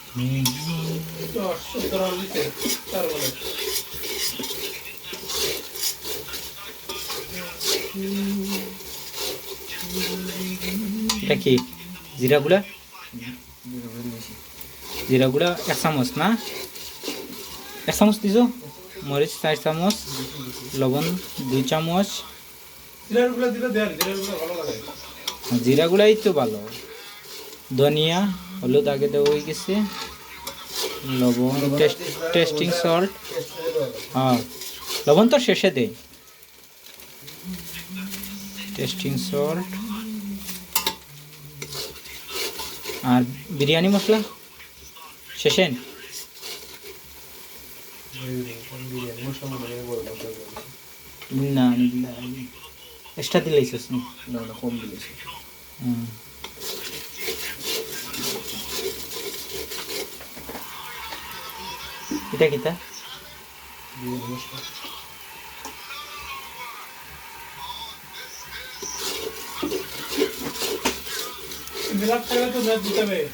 এটা কি জিরা গুঁড়া? জিরা গুঁড়া 1 চামচ না? 1 চামচ দিছো, মরিচ 4 চামচ, লবণ 2 চামচ। জিরা গুঁড়াই তো ভালো। ধনিয়া, হলুদ আগে দেওয়া হয়ে গেছে, লবণ, টেস্টিং সল্ট। হ্যাঁ, লবণ তো শেষে দেয়। টেস্টিং সল্ট আর বিরিয়ানি মশলা শেষে। না এক্সট্রা দিলেইছিস না? না কম দিলেছি। এটা কিতা?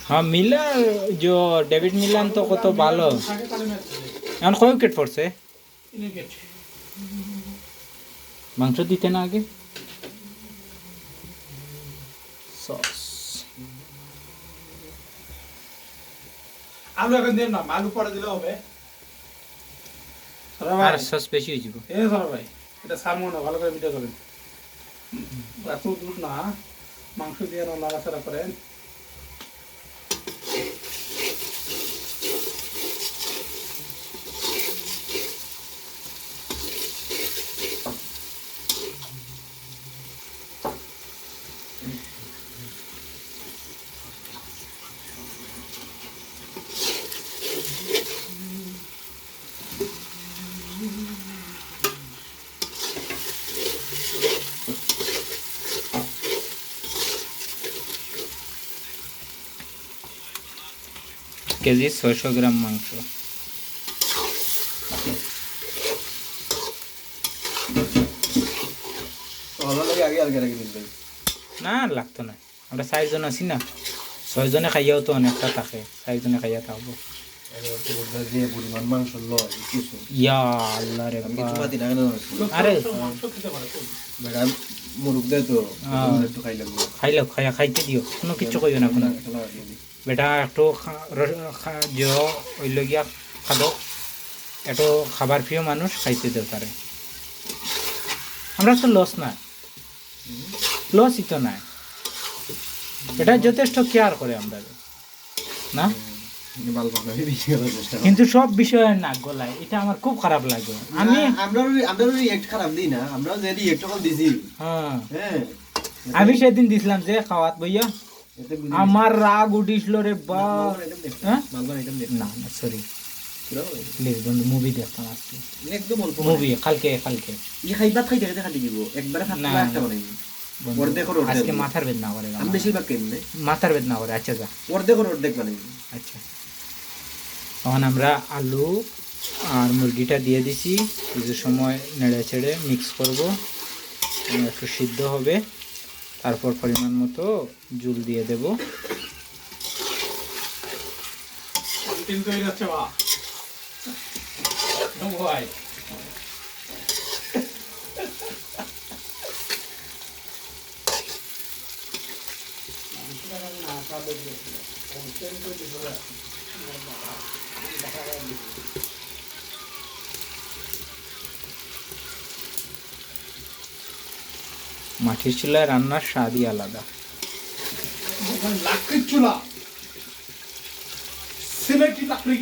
हाँ मिलर जो डेविड मिलन तो कत ভালো এখন কয় উইকেট পড়ছে? মাংস দিতে না আগে সস আলু এখন দেন না, আলু পরে দিলে হবে। আর সস বেশি হয়ে যাবে। এই সর ভাই, এটা সামনে না, ভালো করে ভিডিও করেন। এত দূর না, মাংস দিয়ে নাড়াচাড়া করেন। কেজি 600 গ্রাম মাংস। না লাগতো না, আমরা 4 জন আছি না, 6 জনে খাইয়াও তো অনেকটা থাকে, 4 জনে খাইয়া থাকবো। ইয়া আল্লাহ রে আরে খাইলাম খাইতে দিও, কোনো কিছু কইও না কোনো বেটা। একটু হইল গিয়া খাদক, একটু খাবার প্রিয় মানুষ, খাইতে দরকারে। আমরা তো লস না, লসই তো নাই, এটা যথেষ্ট কেয়ার করে আমরা না। কিন্তু সব বিষয়ে নাক গলায়, এটা আমার খুব খারাপ লাগে। আমি সেদিন দিছিলাম যে খাওয়াত বইয়া, আমার রাগ উঠিছিল রে বা। না না সরি প্লিজ বন্ধু, মুভি দেখতাম আজকে, একদম অল্প মুভি। কালকে আজকে মাথার বেদনা করে, মাথার বেদনা করে। আচ্ছা যা আচ্ছা। তখন আমরা আলু আর মুরগিটা দিয়ে দিছি, কিছু সময় নেড়ে চেড়ে মিক্স করব, একটু সিদ্ধ হবে, তারপর পরিমাণ মতো জল দিয়ে দেব। মাটির চুলায় রান্নার স্বাদই আলাদা। লাকড়ির চুলা, সিলেটি লাকড়ি।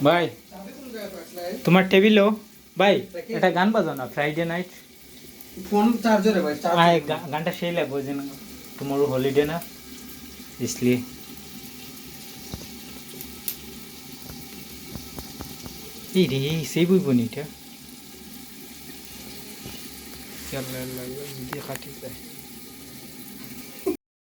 ভাই তোমার টেবিলও ভাই এটা গান বাজাও না ফ্রাইডে নাইট ফোন চার্জারে ভাই গানটা সেই লাগবে যে টুমোরো হলিডে না इसलिए এই রে সেই বই বনিটা চল লা লা লা খাটি যায়